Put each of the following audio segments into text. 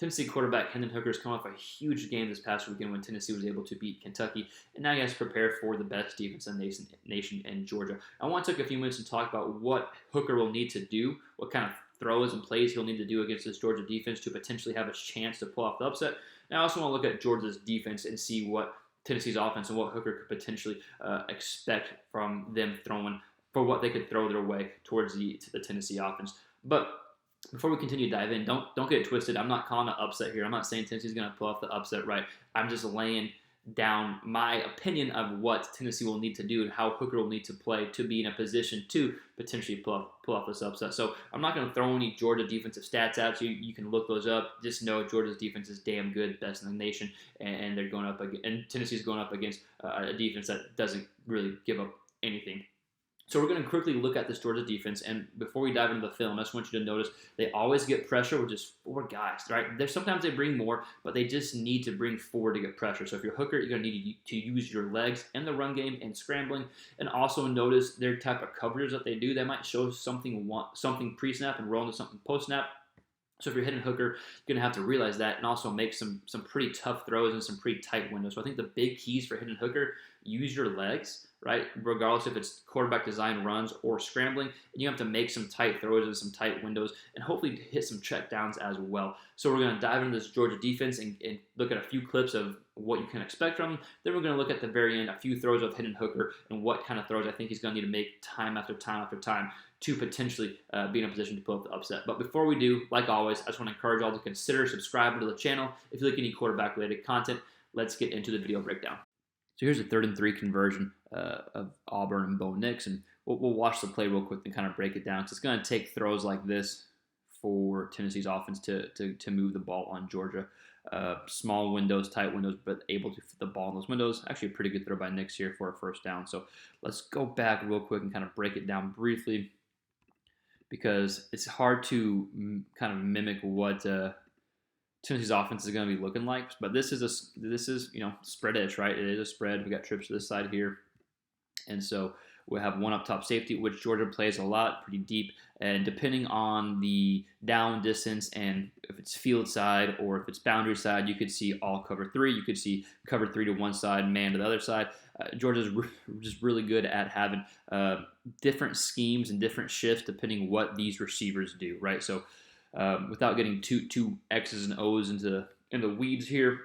Tennessee quarterback Hendon Hooker has come off a huge game this past weekend when Tennessee was able to beat Kentucky, and now he has to prepare for the best defense in the nation in Georgia. I want to take a few minutes and talk about what Hooker will need to do, what kind of throws and plays he'll need to do against this Georgia defense to potentially have a chance to pull off the upset. And I also want to look at Georgia's defense and see what Tennessee's offense and what Hooker could potentially expect from them throwing for what they could throw their way towards the Tennessee offense. But before we continue to dive in, don't get it twisted. I'm not calling an upset here. I'm not saying Tennessee's going to pull off the upset, right? I'm just laying down my opinion of what Tennessee will need to do and how Hooker will need to play to be in a position to potentially pull off this upset. So I'm not going to throw any Georgia defensive stats out. You can look those up. Just know Georgia's defense is damn good, best in the nation, and they're going up against, and Tennessee's going up against a defense that doesn't really give up anything. So we're going to quickly look at this Georgia defense, and before we dive into the film, I just want you to notice they always get pressure with just 4 guys, right? Sometimes they bring more, but they just need to bring 4 to get pressure. So if you're Hooker, you're going to need to use your legs in the run game and scrambling, and also notice their type of coverages that they do. They might show something pre-snap and roll into something post-snap. So if you're hitting Hooker, you're going to have to realize that and also make some pretty tough throws and some pretty tight windows. So I think the big keys for hitting Hooker, use your legs, right? Regardless if it's quarterback design runs or scrambling, and you have to make some tight throws and some tight windows and hopefully hit some check downs as well. So we're going to dive into this Georgia defense and look at a few clips of what you can expect from them. Then we're going to look at the very end, a few throws of Hendon Hooker and what kind of throws I think he's going to need to make time after time after time to potentially be in a position to pull up the upset. But before we do, like always, I just want to encourage y'all to consider subscribing to the channel if you like any quarterback-related content. Let's get into the video breakdown. So here's a 3rd and 3 conversion of Auburn and Bo Nix, and we'll watch the play real quick and kind of break it down because it's going to take throws like this for Tennessee's offense to move the ball on Georgia. Small windows, tight windows, but able to fit the ball in those windows. Actually, a pretty good throw by Nix here for a first down. So let's go back real quick and kind of break it down briefly because it's hard to kind of mimic what Tennessee's offense is going to be looking like. But this is spread edge, right? It is a spread. We got trips to this side here, and so we'll have one up top safety, which Georgia plays a lot, pretty deep. And depending on the down distance and if it's field side or if it's boundary side, you could see all cover 3. You could see cover 3 to one side, man to the other side. Georgia's just really good at having different schemes and different shifts depending what these receivers do, right? So without getting too X's and O's into the weeds here,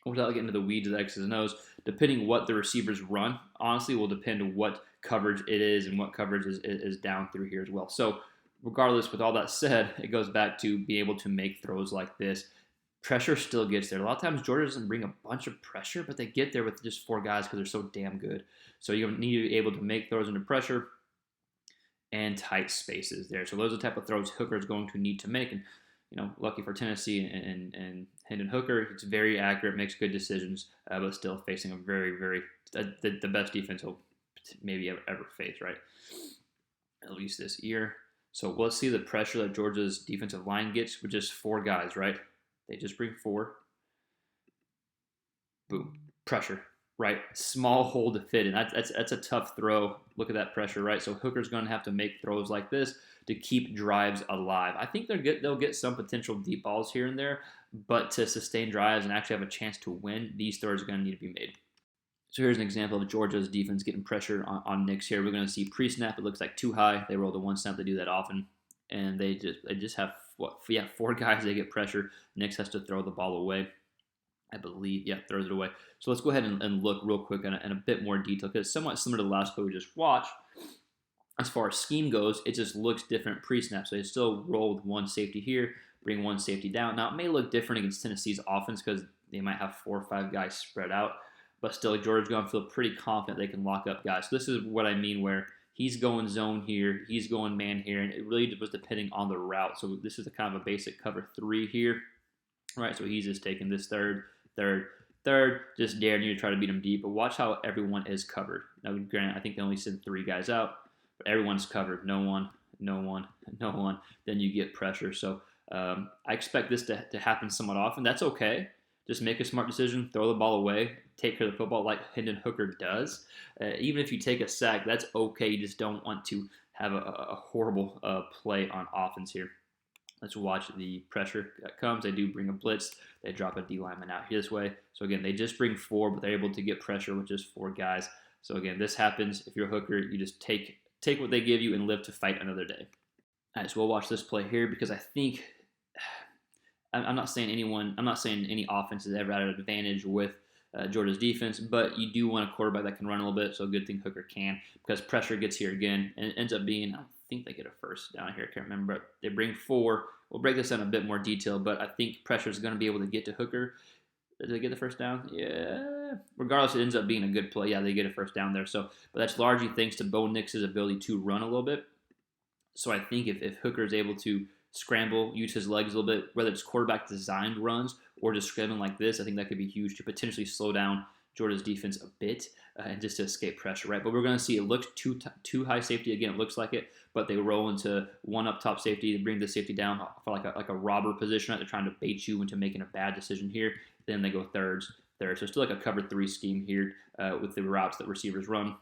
without getting into the weeds of the X's and O's, depending what the receivers run, honestly, will depend on what coverage it is and what coverage is down through here as well. So regardless, with all that said, it goes back to being able to make throws like this. Pressure still gets there. A lot of times Georgia doesn't bring a bunch of pressure, but they get there with just 4 guys because they're so damn good. So you need to be able to make throws under pressure and tight spaces there. So those are the type of throws Hooker is going to need to make. And lucky for Tennessee and Hendon Hooker, it's very accurate, makes good decisions, but still facing a very, very the best defense he'll maybe ever face, right? At least this year. So let's see the pressure that Georgia's defensive line gets with just 4 guys, right? They just bring 4. Boom. Pressure, right? Small hole to fit in. That's a tough throw. Look at that pressure, right? So Hooker's going to have to make throws like this to keep drives alive. I think they'll get some potential deep balls here and there, but to sustain drives and actually have a chance to win, these throws are going to need to be made. So here's an example of Georgia's defense getting pressure on Nix here. We're going to see pre-snap. It looks like too high. They roll the 1 snap. They do that often, and they just have 4 guys. They get pressure. Nix has to throw the ball away, I believe. Yeah, throws it away. So let's go ahead and look real quick in a bit more detail because it's somewhat similar to the last play we just watched. As far as scheme goes, it just looks different pre-snap. So they still roll with 1 safety here, bring 1 safety down. Now, it may look different against Tennessee's offense because they might have 4 or 5 guys spread out. But still, Georgia's going to feel pretty confident they can lock up guys. So this is what I mean where he's going zone here, he's going man here, and it really was depending on the route. So this is a kind of a basic cover 3 here, right? So he's just taking this third, just daring you to try to beat him deep. But watch how everyone is covered. Now, granted, I think they only sent 3 guys out, but everyone's covered. No one. Then you get pressure. So I expect this to happen somewhat often. That's okay. Just make a smart decision, throw the ball away, take care of the football like Hendon Hooker does. Even if you take a sack, that's okay. You just don't want to have a horrible play on offense here. Let's watch the pressure that comes. They do bring a blitz. They drop a D lineman out here this way. So again, they just bring 4, but they're able to get pressure with just 4 guys. So again, this happens. If you're a hooker, you just take what they give you and live to fight another day. All right, so we'll watch this play here because I think I'm not saying any offense is ever at an advantage with Georgia's defense, but you do want a quarterback that can run a little bit. So a good thing Hooker can, because pressure gets here again, and it ends up being, I think they get a first down here. I can't remember, but they bring 4. We'll break this down in a bit more detail, but I think pressure is going to be able to get to Hooker. Did they get the first down? Yeah. Regardless, it ends up being a good play. Yeah, they get a first down there. So, but that's largely thanks to Bo Nix's ability to run a little bit. So I think if Hooker is able to scramble, use his legs a little bit, whether it's quarterback designed runs or just scrambling like this, I think that could be huge to potentially slow down Georgia's defense a bit and just to escape pressure, right? But we're going to see it looks too high safety. Again, it looks like it, but they roll into one up top safety. They bring the safety down for like a robber position. They're trying to bait you into making a bad decision here. Then they go thirds. So still like a cover 3 scheme here with the routes that receivers run,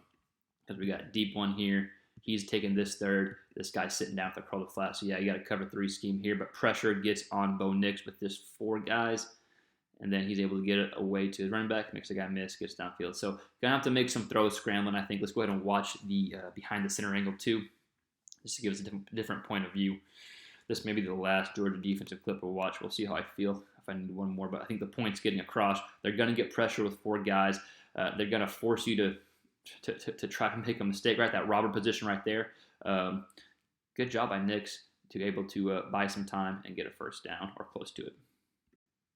because we got deep one here. He's taking this third. This guy's sitting down for the curl to flat. So, yeah, you got a cover 3 scheme here. But pressure gets on Bo Nix with this 4 guys. And then he's able to get it away to his running back. Makes the guy miss, gets downfield. So, going to have to make some throws scrambling, I think. Let's go ahead and watch the behind the center angle, too, just to give us a different point of view. This may be the last Georgia defensive clip we'll watch. We'll see how I feel if I need one more. But I think the point's getting across. They're going to get pressure with 4 guys. They're going to force you to try to make a mistake, right? That robber position right there. Good job by Nix to be able to buy some time and get a first down or close to it.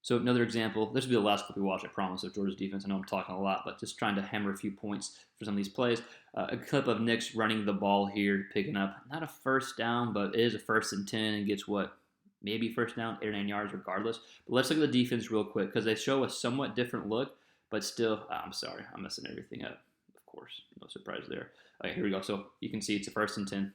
So another example, this will be the last clip we watch, I promise, of Georgia's defense. I know I'm talking a lot, but just trying to hammer a few points for some of these plays. A clip of Nix running the ball here, picking up not a first down, but it is a 1st and 10 and gets what? Maybe first down, 8 or 9 yards regardless. But let's look at the defense real quick because they show a somewhat different look, but still, I'm sorry, I'm messing everything up. Of course, no surprise there. Okay, here we go. So you can see it's a 1st and 10.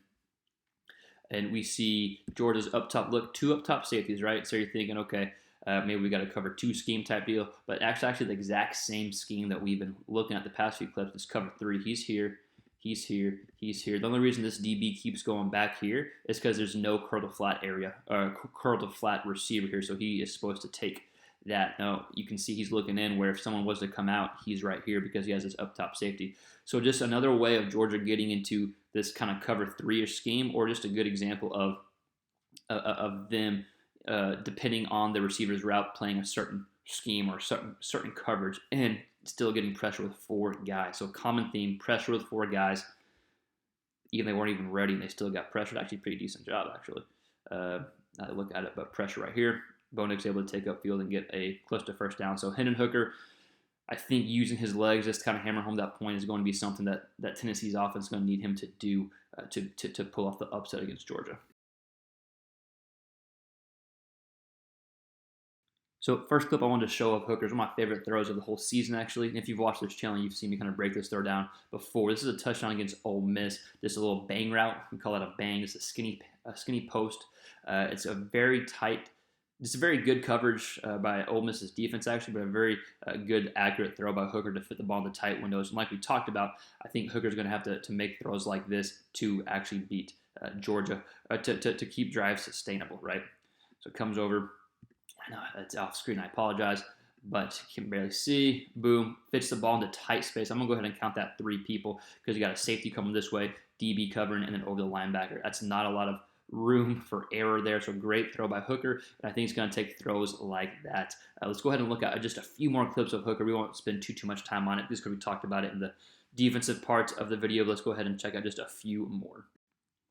And we see Georgia's up top look, 2 up top safeties, right? So you're thinking, okay, maybe we got a cover 2 scheme type deal, but actually the exact same scheme that we've been looking at the past few clips is cover 3. He's here, he's here, he's here. The only reason this DB keeps going back here is because there's no curl to flat area, or curl to flat receiver here, so he is supposed to take that. Now you can see he's looking in where if someone was to come out, he's right here because he has this up top safety. So just another way of Georgia getting into this kind of cover 3-ish scheme, or just a good example of them depending on the receiver's route, playing a certain scheme or certain coverage and still getting pressure with 4 guys. So common theme, pressure with 4 guys. Even they weren't even ready and they still got pressured. Actually, pretty decent job, actually. Now that I look at it, but pressure right here. Bo Nix able to take up field and get a close to first down. So Hendon Hooker, I think using his legs just kind of hammer home that point is going to be something that Tennessee's offense is going to need him to do to pull off the upset against Georgia. So first clip I wanted to show of Hooker's one of my favorite throws of the whole season, actually. And if you've watched this channel, you've seen me kind of break this throw down before. This is a touchdown against Ole Miss. This is a little bang route. We call it a bang. It's a skinny post. It's a very tight. It's a very good coverage by Ole Miss's defense, actually, but a very good, accurate throw by Hooker to fit the ball in the tight windows. And like we talked about, I think Hooker's going to have to make throws like this to actually beat Georgia, to keep drives sustainable, right? So it comes over. I know that's off screen. I apologize, but you can barely see. Boom, fits the ball into tight space. I'm going to go ahead and count that 3 people because you got a safety coming this way, DB covering, and then over the linebacker. That's not a lot of room for error there. So great throw by Hooker, and I think he's going to take throws like that. Let's go ahead and look at just a few more clips of Hooker. We won't spend too much time on it because we talked about it in the defensive parts of the video. Let's go ahead and check out just a few more.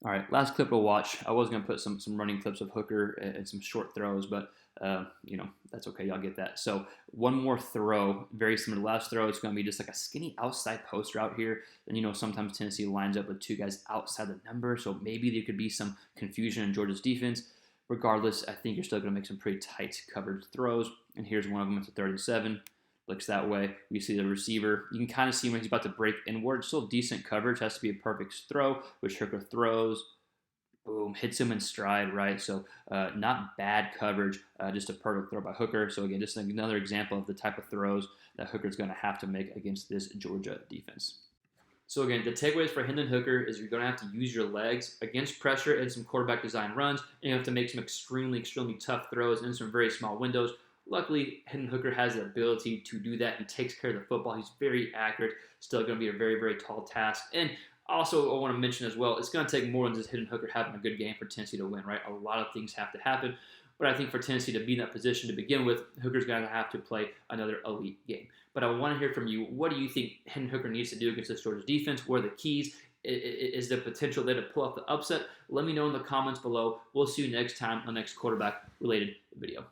All right, last clip we'll watch. I was going to put some running clips of Hooker and some short throws, but that's okay. Y'all get that. So one more throw, very similar to last throw. It's going to be just like a skinny outside post route here. And, sometimes Tennessee lines up with 2 guys outside the number, so maybe there could be some confusion in Georgia's defense. Regardless, I think you're still going to make some pretty tight covered throws. And here's one of them. It's a 3rd and 7. Looks that way. We see the receiver. You can kind of see when he's about to break inward. Still decent coverage. Has to be a perfect throw, which Hooker throws. Boom, hits him in stride, right? So not bad coverage, just a perfect throw by Hooker. So again, just another example of the type of throws that Hooker's going to have to make against this Georgia defense. So again, the takeaways for Hendon Hooker is you're going to have to use your legs against pressure and some quarterback design runs, and you have to make some extremely, extremely tough throws in some very small windows. Luckily, Hendon Hooker has the ability to do that. He takes care of the football. He's very accurate. Still going to be a very, very tall task. And also, I want to mention as well, it's going to take more than just Hendon Hooker having a good game for Tennessee to win, right? A lot of things have to happen. But I think for Tennessee to be in that position to begin with, Hooker's going to have to play another elite game. But I want to hear from you. What do you think Hendon Hooker needs to do against this Georgia defense? What are the keys? Is there potential there to pull off the upset? Let me know in the comments below. We'll see you next time on the next quarterback-related video.